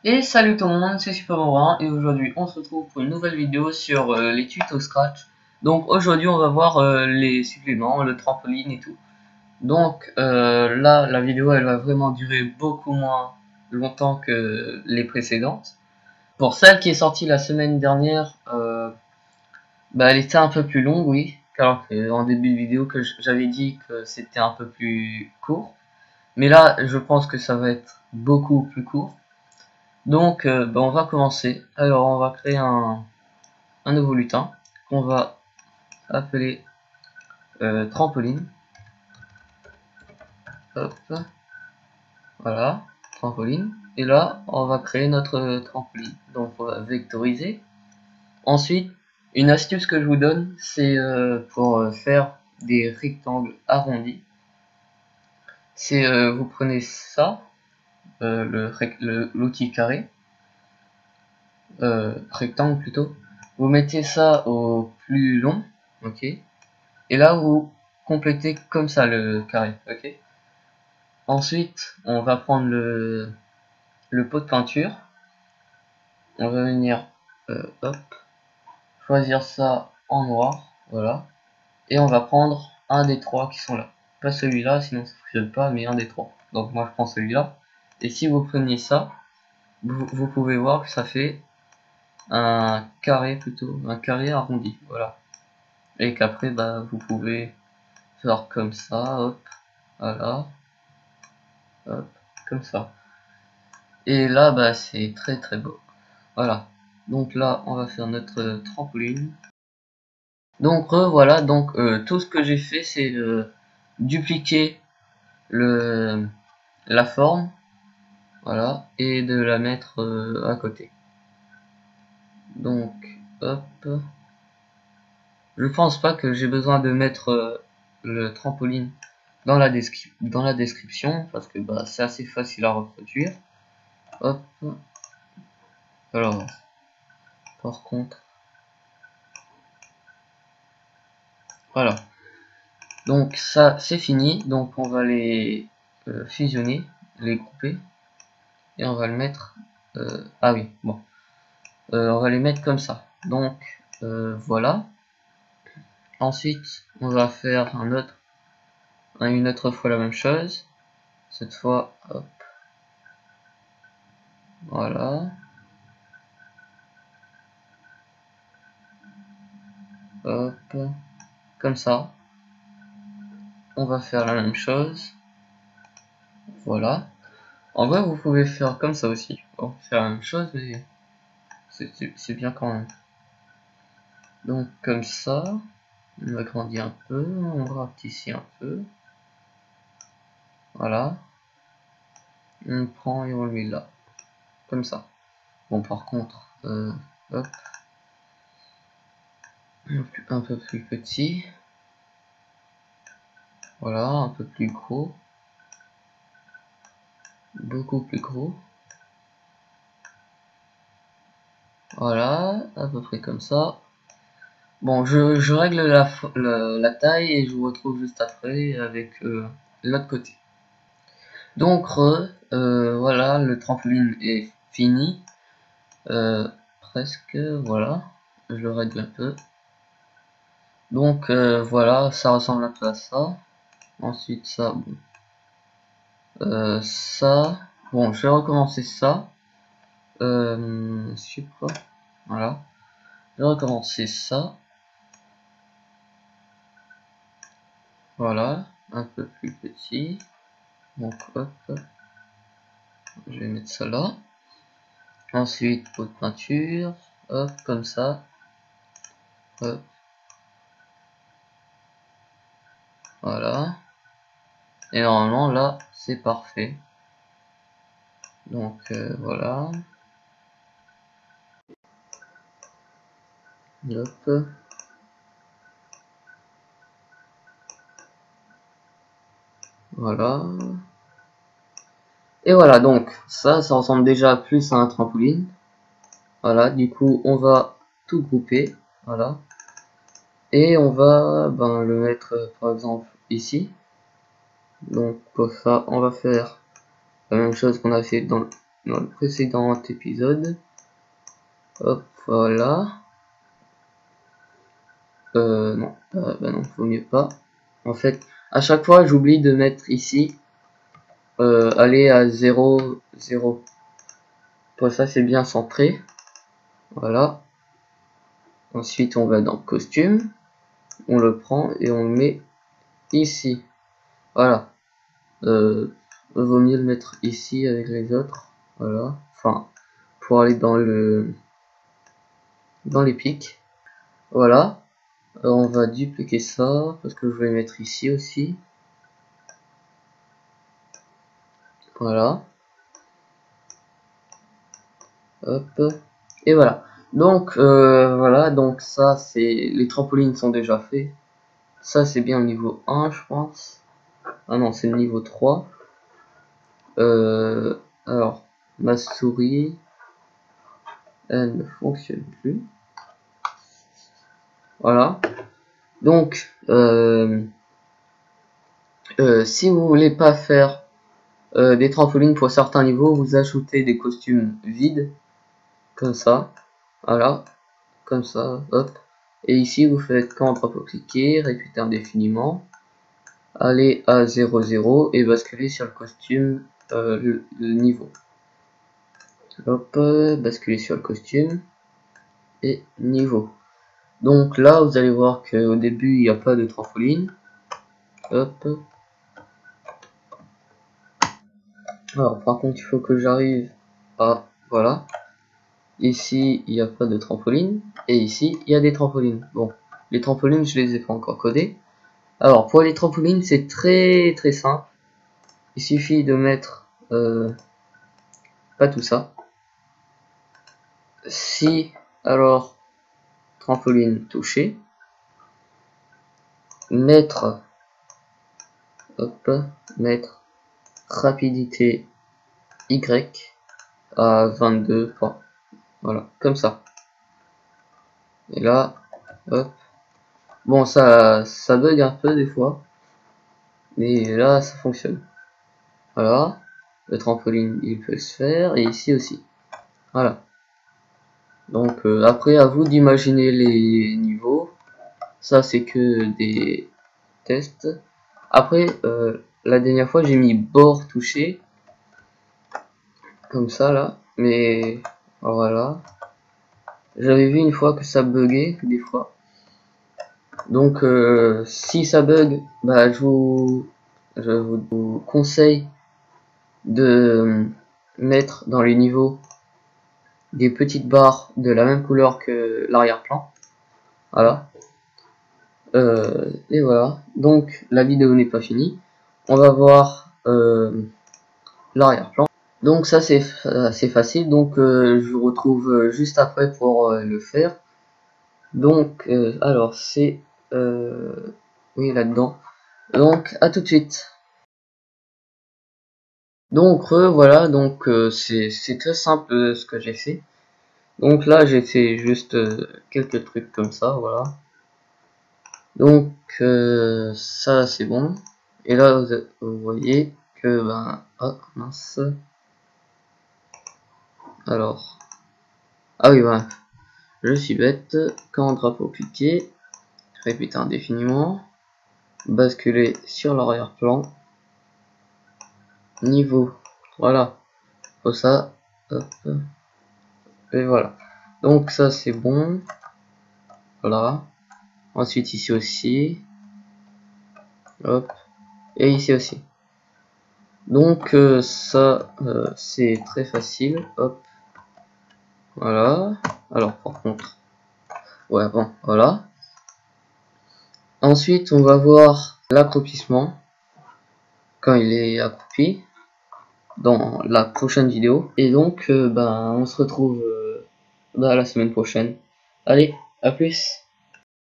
Et salut tout le monde, c'est Super et aujourd'hui on se retrouve pour une nouvelle vidéo sur les tutos Scratch. Donc aujourd'hui on va voir les suppléments, le trampoline et tout. Donc là la vidéo elle va vraiment durer beaucoup moins longtemps que les précédentes. Pour celle qui est sortie la semaine dernière, elle était un peu plus longue, oui. Alors qu'en début de vidéo que j'avais dit que c'était un peu plus court. Mais là je pense que ça va être beaucoup plus court. Donc, on va commencer. Alors, on va créer un nouveau lutin qu'on va appeler trampoline. Hop, voilà, trampoline. Et là, on va créer notre trampoline. Donc, on va vectoriser. Ensuite, une astuce que je vous donne, c'est pour faire des rectangles arrondis. C'est vous prenez ça, l'outil carré, rectangle plutôt. Vous mettez ça au plus long, ok. Et là, vous complétez comme ça le carré, ok. Ensuite, on va prendre le pot de peinture. On va venir, hop, choisir ça en noir, voilà. Et on va prendre un des trois qui sont là. Pas celui-là, sinon ça ne fonctionne pas, mais un des trois. Donc moi je prends celui-là. Et si vous prenez ça, vous pouvez voir que ça fait un carré plutôt, un carré arrondi, voilà. Et qu'après, vous pouvez faire comme ça, hop, voilà. Hop, comme ça. Et là, c'est très très beau. Voilà. Donc là, on va faire notre trampoline. Donc voilà. Donc tout ce que j'ai fait, c'est dupliquer la forme, voilà, et de la mettre à côté. Donc, hop. Je pense pas que j'ai besoin de mettre le trampoline dans la description parce que c'est assez facile à reproduire. Hop. Alors, par contre, voilà. Donc ça c'est fini. Donc on va les fusionner, les couper et on va le mettre. Ah oui, bon. On va les mettre comme ça. Donc voilà. Ensuite, on va faire une autre fois la même chose. Cette fois, hop. Voilà. Hop. Comme ça. On va faire la même chose. Voilà. En vrai, vous pouvez faire comme ça aussi. Bon, faire la même chose, mais c'est bien quand même. Donc comme ça, on agrandit un peu, on rapetissait un peu. Voilà. On prend et on le met là. Comme ça. Bon, par contre, hop. Un peu plus petit. Voilà, un peu plus gros. Beaucoup plus gros. Voilà, à peu près comme ça. Bon, je règle la taille et je vous retrouve juste après avec l'autre côté. Donc, voilà, le trampoline est fini. Presque, voilà. Je le règle un peu. Donc, voilà, ça ressemble un peu à ça. Ensuite, ça, bon. Ça, bon, je vais recommencer ça. Je sais pas. Voilà. Je vais recommencer ça. Voilà, un peu plus petit. Donc, hop. Je vais mettre ça là. Ensuite, pot de peinture. Hop, comme ça. Hop. Voilà. Et normalement, là, c'est parfait. Donc, voilà. Hop. Voilà. Et voilà, donc, ça ressemble déjà plus à un trampoline. Voilà, du coup, on va tout grouper. Voilà. Et on va le mettre, par exemple, ici. Donc, pour ça, on va faire la même chose qu'on a fait dans dans le précédent épisode. Hop, voilà. Non, bah non, vaut mieux pas. En fait, à chaque fois, j'oublie de mettre ici, aller à 0, 0. Pour ça, c'est bien centré. Voilà. Ensuite, on va dans costume. On le prend et on le met ici. Voilà. Vaut mieux le mettre ici avec les autres. Voilà. Enfin, pour aller dans les pics. Voilà. On va dupliquer ça parce que je vais mettre ici aussi. Voilà. Hop. Et voilà. Donc voilà, donc ça c'est les trampolines sont déjà faits. Ça c'est bien au niveau 1 je pense. Ah non, c'est le niveau 3. Alors ma souris elle ne fonctionne plus. Voilà. Donc si vous voulez pas faire des trampolines pour certains niveaux, vous ajoutez des costumes vides comme ça. Voilà, comme ça, hop. Et ici, vous faites quand drapeau cliquer, répéter indéfiniment, aller à 0, 0 et basculer sur le costume, le niveau. Hop, basculer sur le costume et niveau. Donc là, vous allez voir qu'au début, il n'y a pas de trampoline. Hop. Alors, par contre, il faut que j'arrive à... Voilà. Ici, il n'y a pas de trampoline. Et ici, il y a des trampolines. Bon, les trampolines, je les ai pas encore codées. Alors, pour les trampolines, c'est très très simple. Il suffit de mettre... pas tout ça. Si, alors, trampoline touché. Mettre... Hop, mettre rapidité Y à 22 points. Voilà, comme ça. Et là, hop. Bon, ça bug un peu des fois. Mais là, ça fonctionne. Voilà. Le trampoline, il peut se faire. Et ici aussi. Voilà. Donc, après, à vous d'imaginer les niveaux. Ça, c'est que des tests. Après, la dernière fois, j'ai mis bord touché. Comme ça, là. Mais, voilà. J'avais vu une fois que ça buguait, des fois. Donc, si ça bug, bah, je vous conseille de mettre dans les niveaux des petites barres de la même couleur que l'arrière-plan. Voilà. Et voilà. Donc, la vidéo n'est pas finie. On va voir l'arrière-plan. Donc ça c'est facile. Donc je vous retrouve juste après pour le faire. Donc alors c'est oui là-dedans. Donc à tout de suite. Donc voilà, donc c'est très simple ce que j'ai fait. Donc là j'ai fait juste quelques trucs comme ça, voilà. Donc ça c'est bon. Et là vous voyez que ben oh mince. Alors ah oui voilà, je suis bête. Quand drapeau cliquer, répéter indéfiniment, basculer sur l'arrière-plan, niveau, voilà, faut ça, hop, et voilà. Donc ça c'est bon, voilà. Ensuite ici aussi, hop, et ici aussi. Donc ça c'est très facile, hop, voilà. Alors par contre, ouais bon, voilà. Ensuite on va voir l'accroupissement quand il est accroupi dans la prochaine vidéo. Et donc ben on se retrouve la semaine prochaine. Allez, à plus.